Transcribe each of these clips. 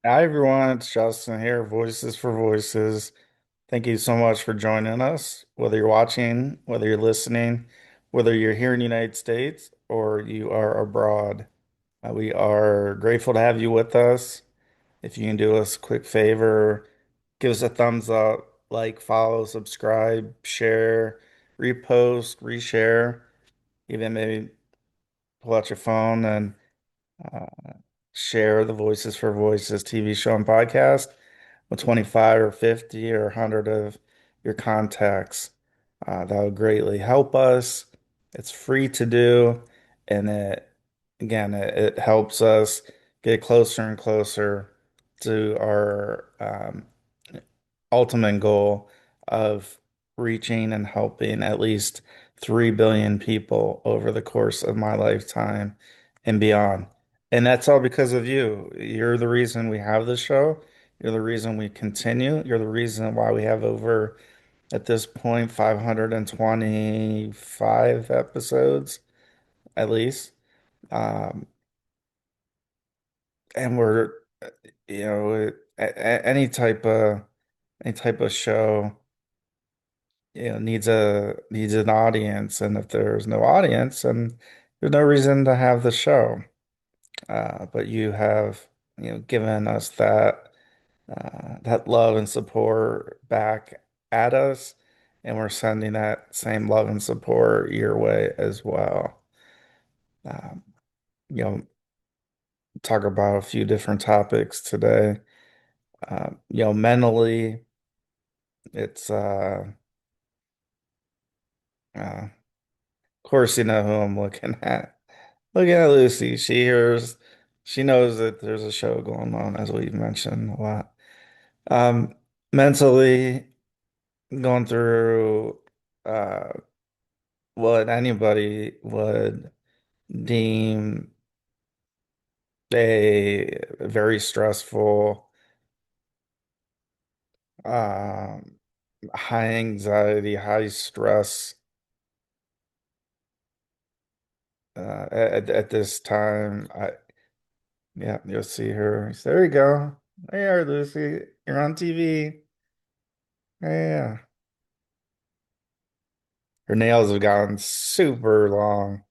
Hi everyone, it's Justin here, Voices for Voices. Thank you so much for joining us. Whether you're watching, whether you're listening, whether you're here in the United States or you are abroad, we are grateful to have you with us. If you can do us a quick favor, give us a thumbs up, like, follow, subscribe, share, repost, reshare, even maybe pull out your phone and uh, share the Voices for Voices TV show and podcast with 25 or 50 or 100 of your contacts. That would greatly help us. It's free to do, and it helps us get closer and closer to our ultimate goal of reaching and helping at least 3 billion people over the course of my lifetime and beyond. And that's all because of you. You're the reason we have this show. You're the reason we continue. You're the reason why we have over, at this point, 525 episodes at least. Um, and we're, you know, any type of show needs an audience, and if there's no audience, then there's no reason to have the show. But you have given us that love and support back at us, and we're sending that same love and support your way as well. Um, you know, talk about a few different topics today. Mentally, it's of course you know who I'm looking at. Looking at Lucy, she knows that there's a show going on, as we've mentioned a lot. Um, Mentally going through uh what anybody would deem a very stressful, um, high anxiety, high stress at this time. Yeah, you'll see her. There you go. There you are, Lucy. You're on TV. Yeah. Her nails have gotten super long.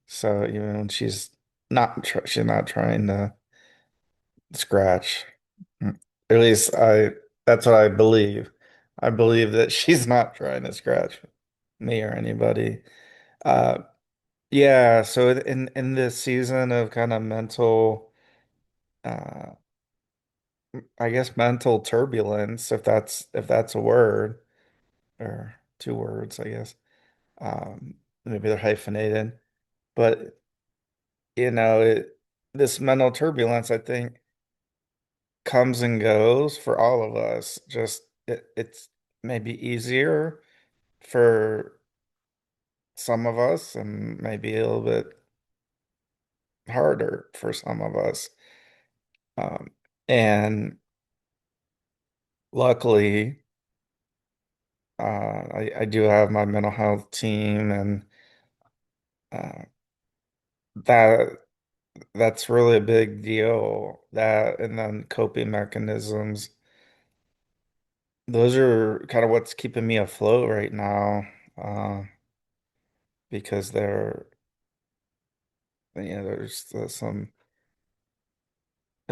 So even when she's not trying to scratch. Mm. At least that's what I believe. I believe that she's not trying to scratch me or anybody. Uh yeah, so in this season of kind of mental uh I guess mental turbulence, if that's a word, or two words, I guess. Maybe they're hyphenated, but this mental turbulence, I think, comes and goes for all of us. Just it's maybe easier for some of us and maybe a little bit harder for some of us. Um, and luckily, I do have my mental health team, and uh, that that's really a big deal. That and then coping mechanisms. Those are kind of what's keeping me afloat right now, because there's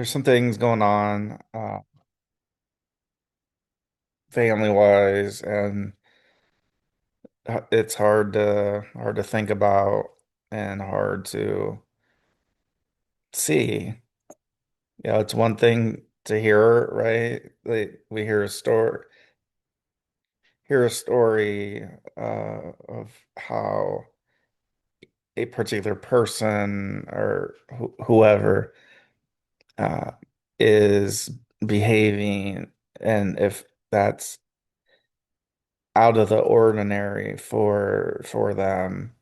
some things going on, family wise, and it's hard to think about and hard to see. It's one thing to hear, right? Like we hear a story of how a particular person or whoever uh, is behaving, and if that's out of the ordinary for them.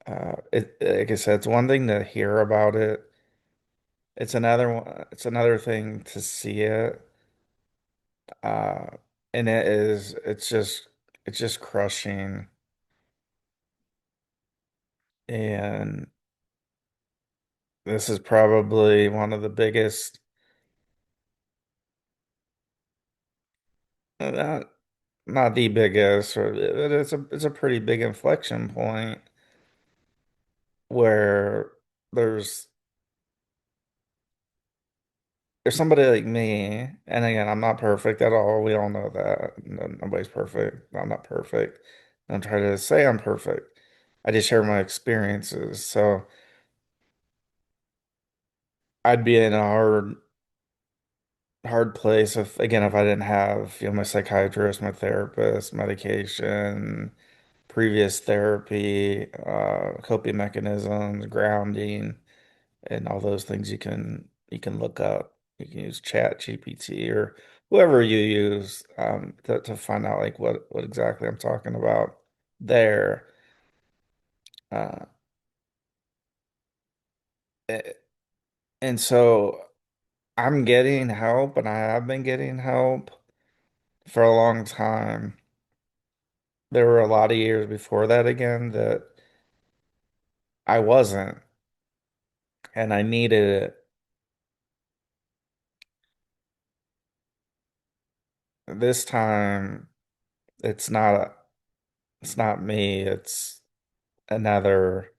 Like I said, it's one thing to hear about it. It's another thing to see it. Uh, and it's just crushing. And this is probably one of the biggest Not not the biggest, or it's a pretty big inflection point where there's there's somebody like me, and again, I'm not perfect at all. We all know that. Nobody's perfect. I'm not perfect. I'm trying to say I'm perfect. I just share my experiences. So I'd be in a hard place if, again, if I didn't have, my psychiatrist, my therapist, medication, previous therapy, coping mechanisms, grounding, and all those things you can look up. You can use Chat GPT or whoever you use to find out like what exactly I'm talking about there. Uh, a- and so I'm getting help, and I have been getting help for a long time. There were a lot of years before that again that I wasn't, and I needed it. This time, it's not it's not me, it's another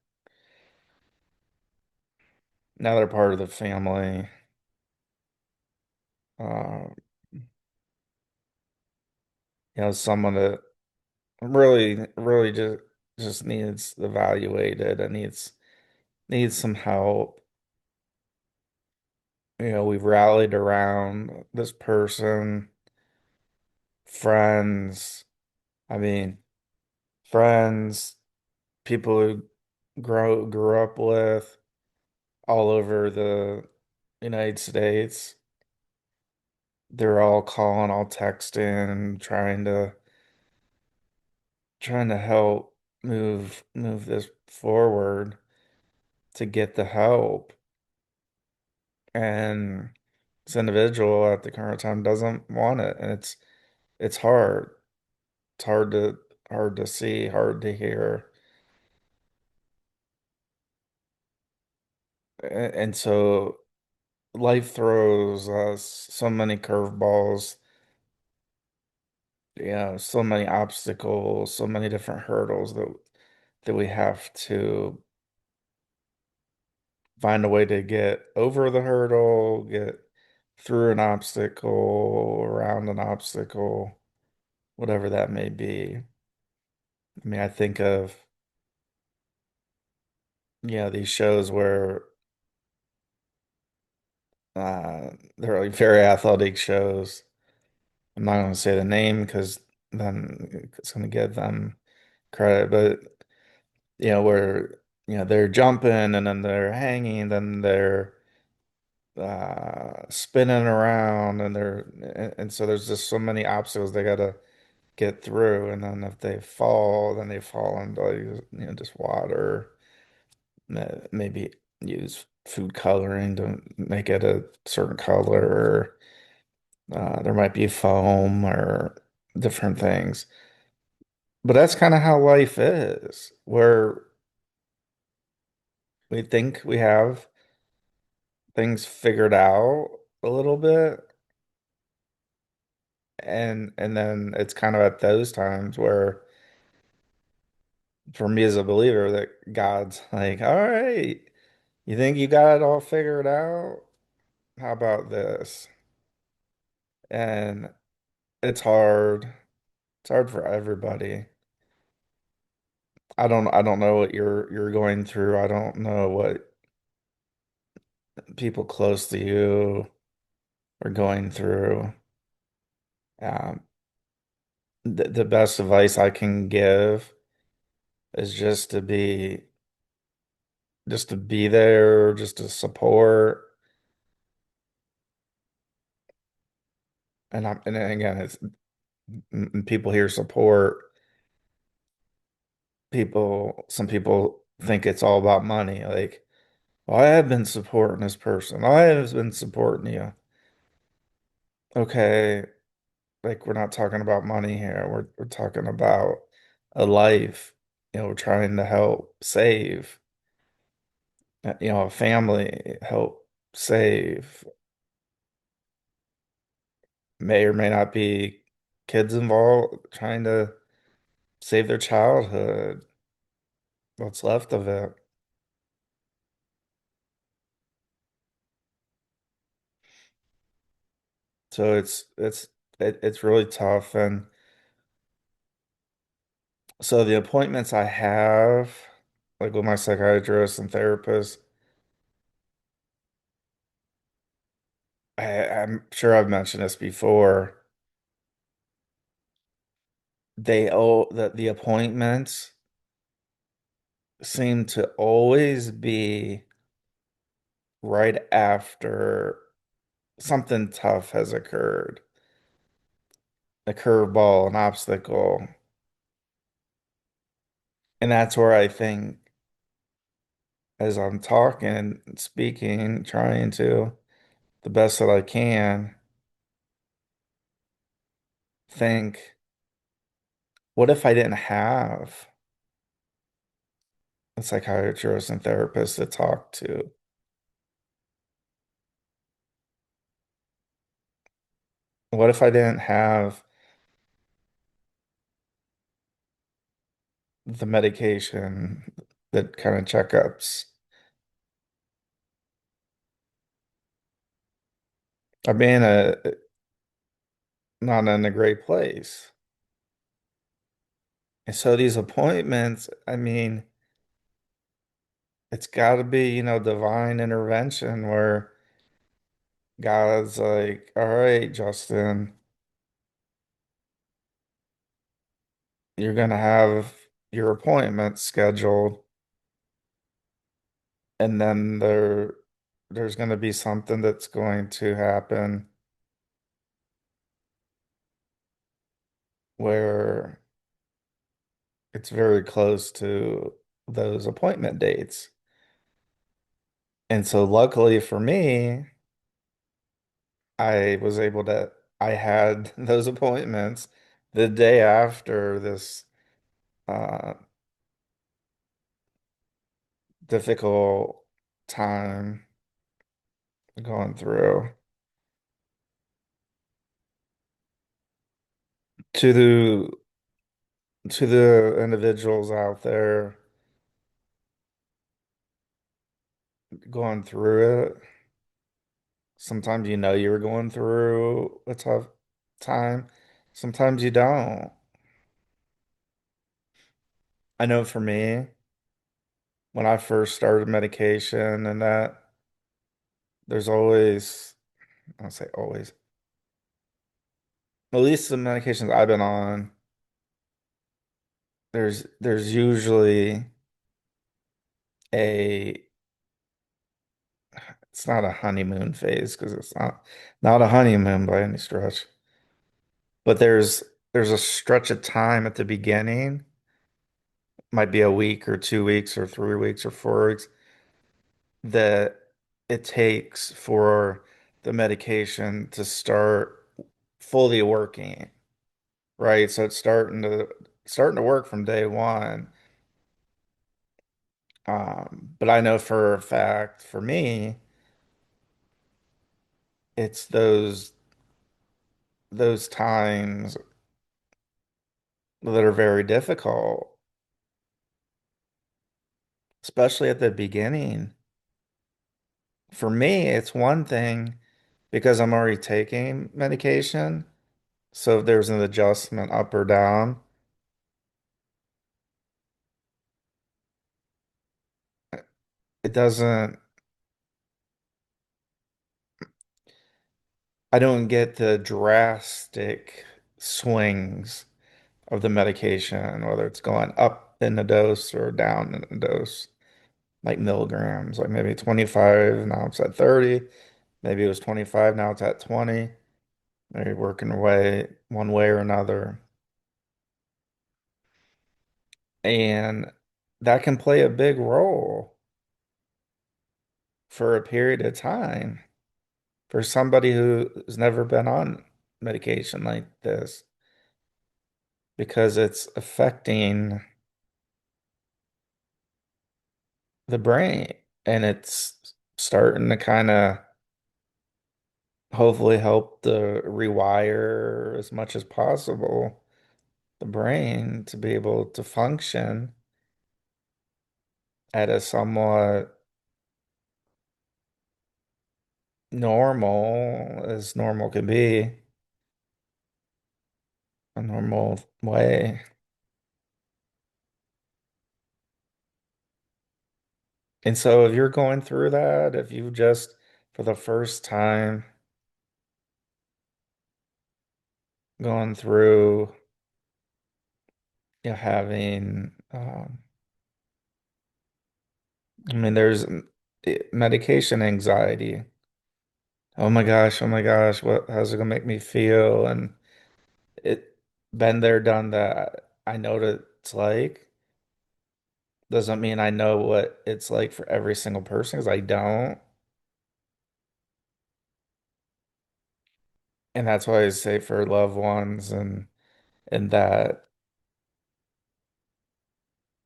another part of the family. Uh, someone that really just needs evaluated and needs some help. We've rallied around this person, friends. I mean, friends, people who grew up with all over the United States. They're all calling, all texting, trying to help move this forward to get the help. And this individual at the current time doesn't want it, and it's hard. It's hard to see, hard to hear. And so life throws us so many curveballs, so many obstacles, so many different hurdles that we have to find a way to get over the hurdle, get through an obstacle, around an obstacle, whatever that may be. I mean, I think of, these shows where they're like very athletic shows. I'm not going to say the name because then it's going to give them credit, but where they're jumping and then they're hanging, then they're spinning around, and so there's just so many obstacles they gotta get through, and then if they fall, then they fall into like, just water. Maybe use food coloring to make it a certain color, or there might be foam or different things. But that's kind of how life is, where we think we have things figured out a little bit, and then it's kind of at those times where, for me as a believer, that God's like, all right, you think you got it all figured out? How about this? And it's hard. It's hard for everybody. I don't know what you're going through. I don't know what people close to you are going through. Um, the best advice I can give is just to be there, just to support. And again, people hear support. Some people think it's all about money. Like, well, I have been supporting this person. I have been supporting you. Okay, like we're not talking about money here. We're talking about a life. We're trying to help save, a family, help save. May or may not be. kids involved trying to save their childhood, what's left of it. So it's really tough. And so the appointments I have, like with my psychiatrist and therapist, I'm sure I've mentioned this before. The appointments seem to always be right after something tough has occurred, a curveball, an obstacle. And that's where I think, as I'm talking, speaking, trying to the best that I can, think, what if I didn't have a psychiatrist and therapist to talk to? What if I didn't have the medication, the kind of checkups? I'd be not in a great place. And so these appointments, I mean, it's got to be, divine intervention where God's like, all right, Justin, you're gonna have your appointment scheduled, and then there's gonna be something that's going to happen where it's very close to those appointment dates. And so luckily for me, I was able to, I had those appointments the day after this uh, difficult time going through to the individuals out there going through it. Sometimes you're going through a tough time. Sometimes you don't. I know for me, when I first started medication and that, there's always, I'll say always, at least the medications I've been on, there's usually a it's not a honeymoon phase because it's not a honeymoon by any stretch. But there's a stretch of time at the beginning, might be a week or 2 weeks or 3 weeks or 4 weeks, that it takes for the medication to start fully working, right? So it's starting to work from day one. But I know for a fact, for me, it's those times that are very difficult, especially at the beginning. For me, it's one thing because I'm already taking medication. So if there's an adjustment up or down, it doesn't, I don't get the drastic swings of the medication, whether it's going up in the dose or down in the dose, like milligrams, like maybe 25, now it's at 30. Maybe it was 25, now it's at 20. Maybe working away one way or another. And that can play a big role for a period of time for somebody who has never been on medication like this because it's affecting the brain and it's starting to kind of hopefully help the rewire as much as possible the brain to be able to function at a somewhat normal as normal can be, a normal way. And so if you're going through that, if you just for the first time going through, having, I mean, there's medication anxiety. Oh my gosh, how's it gonna make me feel? And it been there, done that. I know what it's like. Doesn't mean I know what it's like for every single person because I don't. And that's why I say for loved ones and that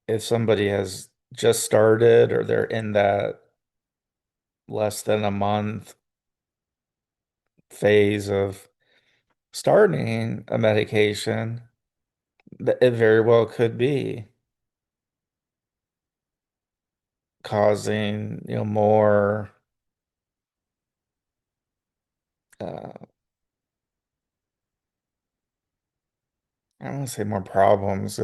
if somebody has just started or they're in that less than a month phase of starting a medication, that it very well could be causing, more, uh, I don't want to say more problems.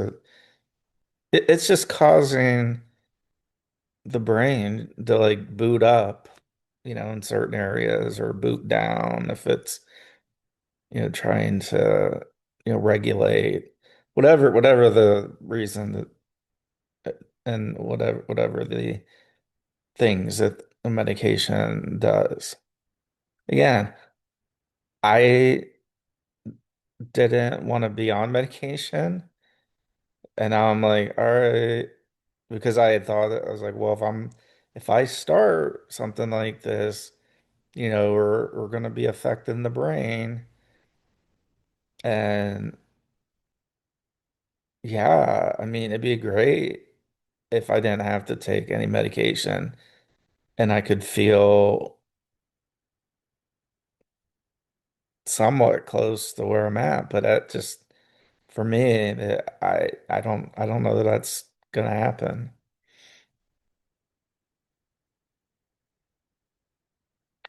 It's just causing the brain to like boot up, in certain areas or boot down if it's, trying to, regulate whatever the reason and whatever the things that a medication does. Again, I didn't want to be on medication, and now I'm like, all right, because I had thought I was like, well, if I start something like this, we're gonna be affecting the brain, and yeah, I mean, it'd be great if I didn't have to take any medication and I could feel somewhat close to where I'm at, but that just for me, I don't know that that's gonna happen.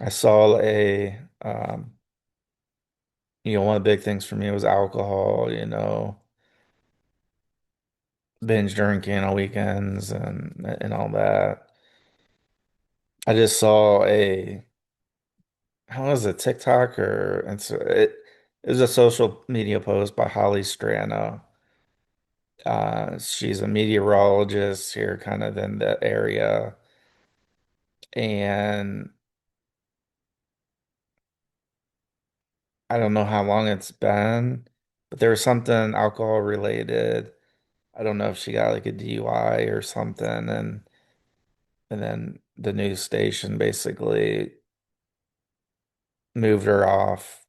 I saw one of the big things for me was alcohol, binge drinking on weekends and all that. I just saw how was it, TikTok or it was a social media post by Holly Strano. She's a meteorologist here, kind of in the area, and I don't know how long it's been, but there was something alcohol related. I don't know if she got like a DUI or something, and then the news station basically moved her off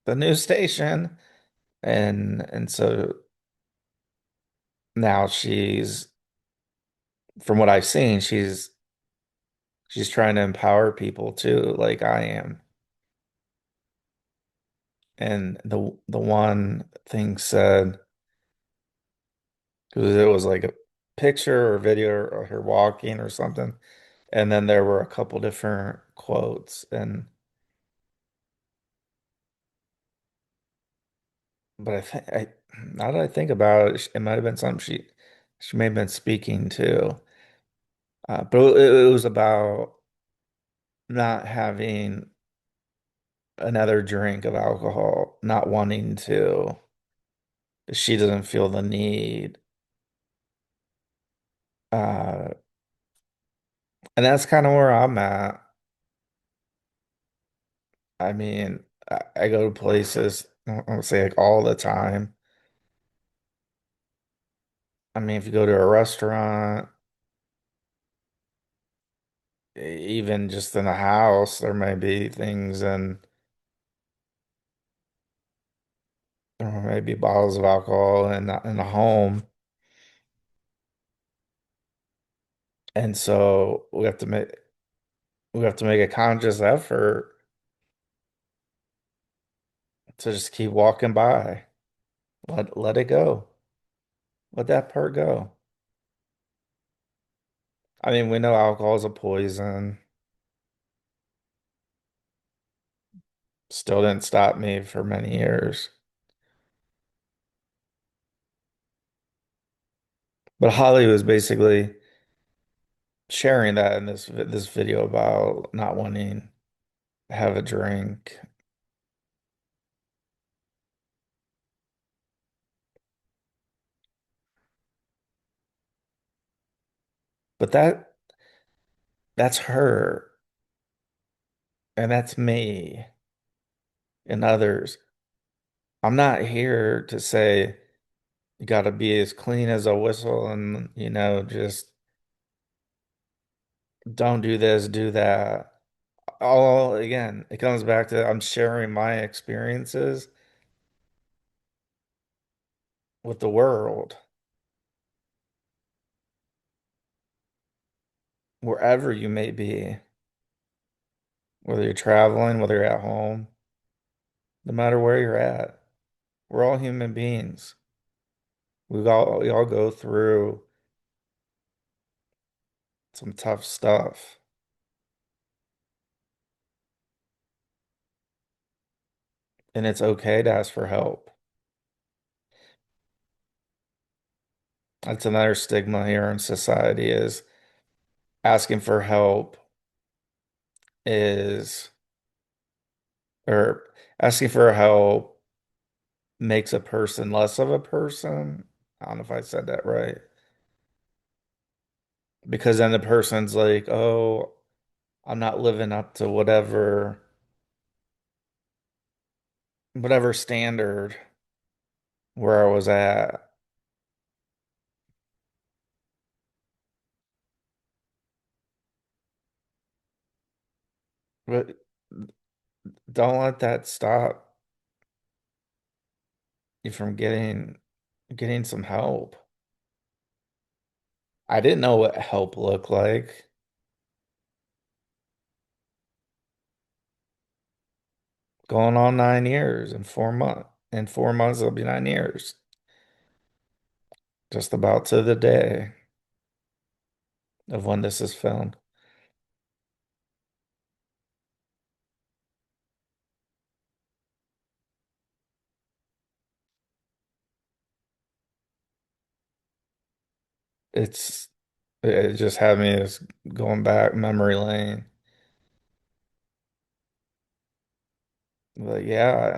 the news station, and so now from what I've seen, she's trying to empower people too, like I am. And the one thing said, because it was like a picture or video of her walking or something, and then there were a couple different quotes, and but now that I think about it, it might have been something she may have been speaking to, but it was about not having another drink of alcohol, not wanting to. She doesn't feel the need. Uh, and that's kind of where I'm at. I mean, I go to places, I don't say like all the time. I mean, if you go to a restaurant, even just in a house, there may be things and there may be bottles of alcohol in a home. And so we have to make a conscious effort to just keep walking by. Let it go. Let that part go. I mean, we know alcohol is a poison. Still didn't stop me for many years. But Holly was basically sharing that in this video about not wanting to have a drink. But that's her and that's me and others. I'm not here to say you got to be as clean as a whistle and, just don't do this, do that. All again, it comes back to I'm sharing my experiences with the world, wherever you may be, whether you're traveling, whether you're at home, no matter where you're at. We're all human beings. We all go through some tough stuff, and it's okay to ask for help. That's another stigma here in society is asking for help is, or asking for help makes a person less of a person. I don't know if I said that right. Because then the person's like, oh, I'm not living up to whatever standard where I was at. But don't let that stop you from getting some help. I didn't know what help looked like. Going on 9 years in 4 months. In 4 months, it'll be 9 years. Just about to the day of when this is filmed. It's it just had me just going back memory lane. But yeah,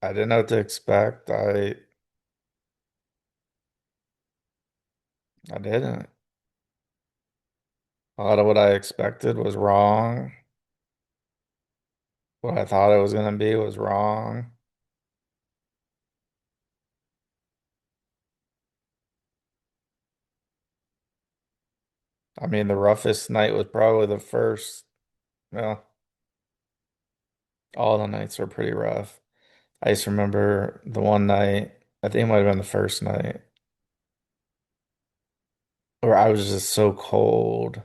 I didn't know what to expect. I didn't. A lot of what I expected was wrong. What I thought it was gonna be was wrong. I mean, the roughest night was probably the first. Well, all the nights were pretty rough. I just remember the one night, I think it might have been the first night, where I was just so cold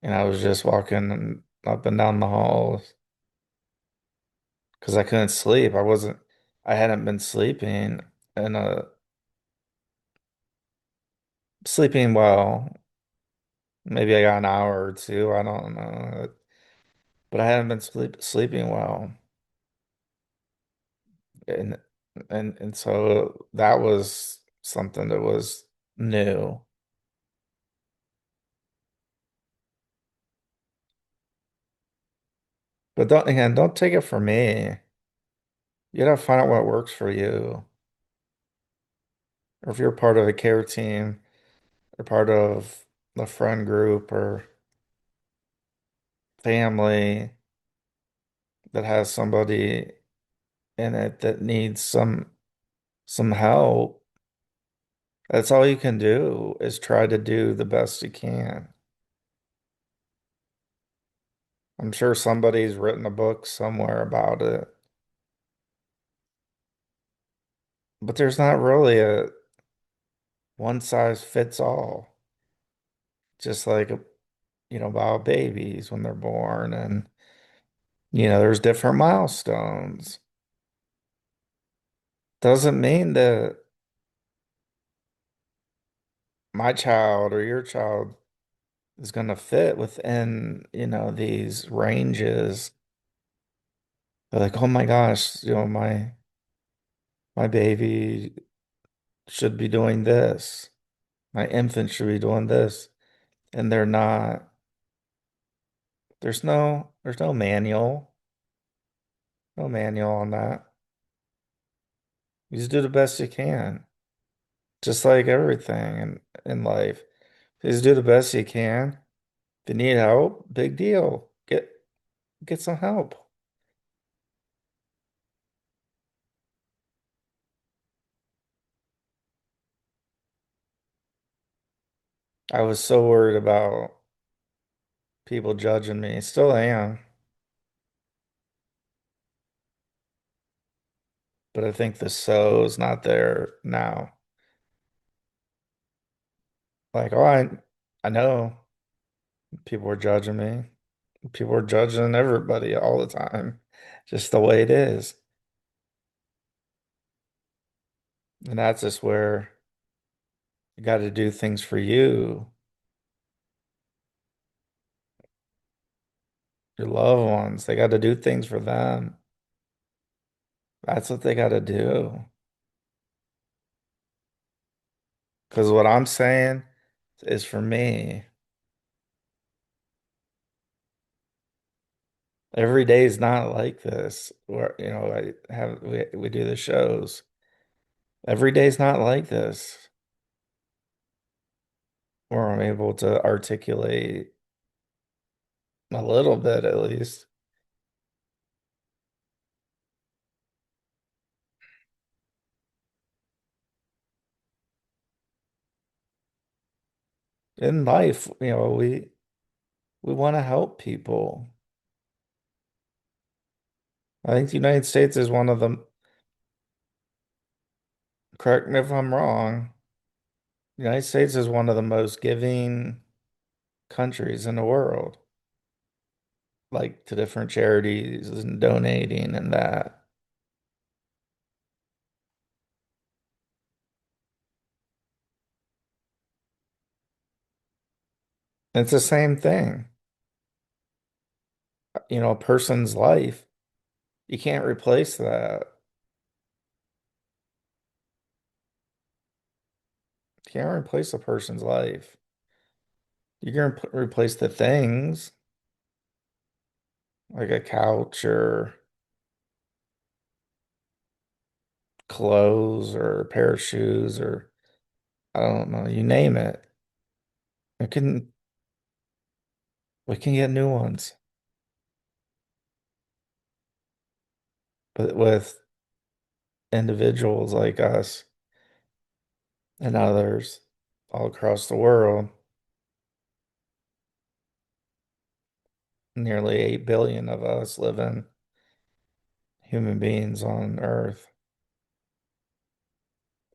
and I was just walking up and down the halls because I couldn't sleep. I hadn't been sleeping well. Maybe I got an hour or two, I don't know. But I hadn't been sleeping well. And and so that was something that was new. But don't take it from me. You gotta find out what works for you. Or if you're part of a care team or part of a friend group or family that has somebody in it that needs some help, that's all you can do is try to do the best you can. I'm sure somebody's written a book somewhere about it, but there's not really a one size fits all. Just like about babies when they're born and There's different milestones. Doesn't mean that my child or your child is going to fit within, these ranges. They're like, oh my gosh, my baby should be doing this. My infant should be doing this. And they're not. There's no manual, no manual on that. You just do the best you can. Just like everything in life. Just do the best you can. If you need help, big deal. Get some help. I was so worried about people judging me. Still am, but I think the so is not there now. Like, oh, I know people are judging me. People are judging everybody all the time. Just the way it is. And that's just where you got to do things for you, your loved ones. They got to do things for them. That's what they got to do. Because what I'm saying is for me. Every day is not like this. Where, we do the shows. Every day is not like this. Where I'm able to articulate a little bit at least. In life, we want to help people. I think the United States is one of them. Correct me if I'm wrong. The United States is one of the most giving countries in the world, like to different charities and donating and that. It's the same thing. A person's life, you can't replace that. You can't replace a person's life. You can replace the things like a couch or clothes or a pair of shoes or I don't know, you name it. We can we can get new ones. But with individuals like us and others all across the world, nearly 8 billion of us living human beings on Earth.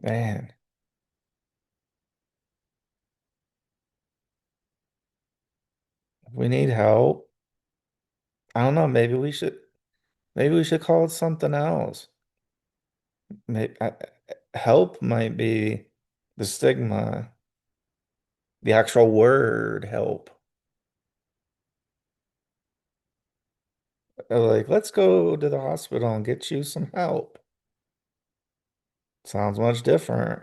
Man, we need help. I don't know, maybe we should call it something else. Maybe, help might be the stigma, the actual word help. Like, let's go to the hospital and get you some help. Sounds much different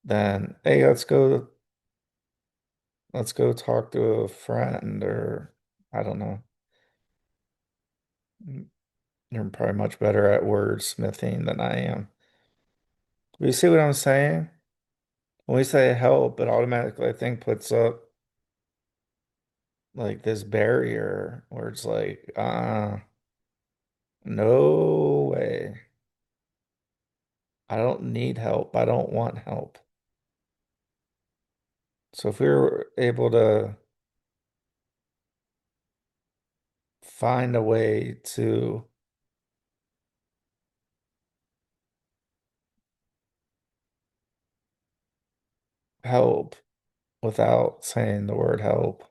than, hey, let's go talk to a friend or I don't know. You're probably much better at wordsmithing than I am. You see what I'm saying? When we say help, it automatically, I think, puts up like this barrier where it's like, no way. I don't need help. I don't want help. So if we were able to find a way to help without saying the word help,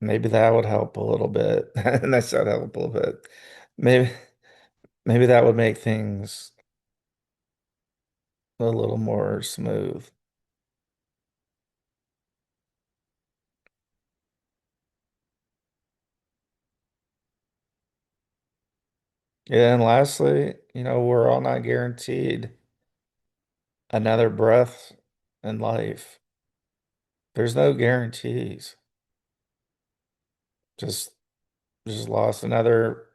Maybe that would help a little bit. And I said help a little bit. Maybe maybe that would make things a little more smooth. Yeah, and lastly, we're all not guaranteed another breath in life. There's no guarantees. Just just lost another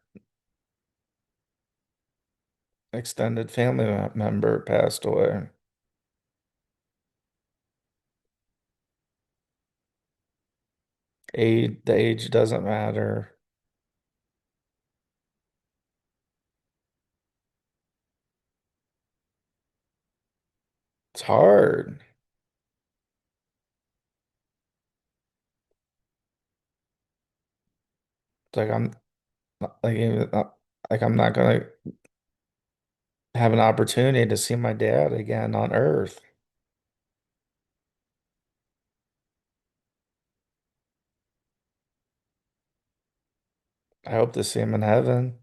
extended family member passed away. The age doesn't matter. It's hard. It's like I'm like even like I'm not gonna have an opportunity to see my dad again on Earth. I hope to see him in heaven.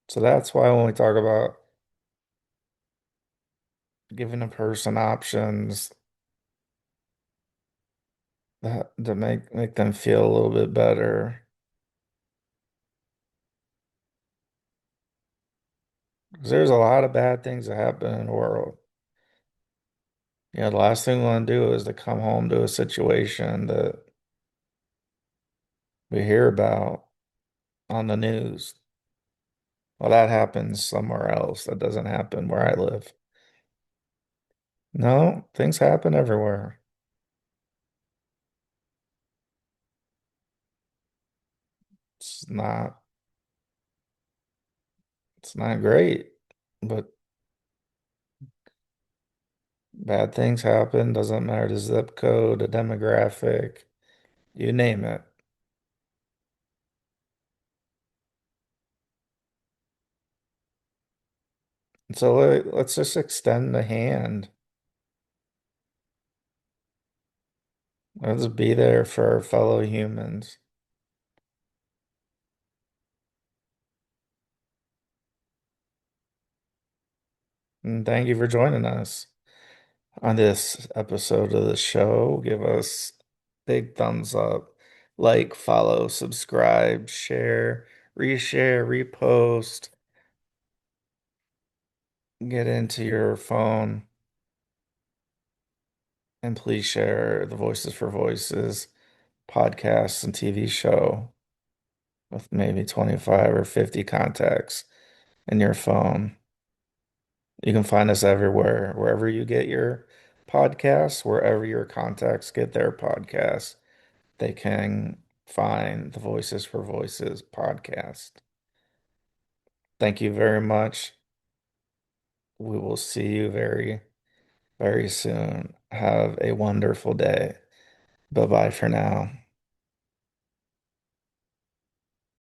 So that's why when we talk about giving a person options that to make them feel a little bit better. 'Cause there's a lot of bad things that happen in the world. The last thing we want to do is to come home to a situation that we hear about on the news. Well, that happens somewhere else. That doesn't happen where I live. No, things happen everywhere. It's not it's not great, but bad things happen. Doesn't matter the zip code, the demographic, you name it. So let's just extend the hand. Let's be there for our fellow humans. And thank you for joining us on this episode of the show. Give us big thumbs up, like, follow, subscribe, share, reshare, repost, get into your phone, and please share the Voices for Voices podcast and TV show with maybe 25 or 50 contacts in your phone. You can find us everywhere, wherever you get your podcasts, wherever your contacts get their podcasts, they can find the Voices for Voices podcast. Thank you very much. We will see you very, very soon. Have a wonderful day. Bye bye for now.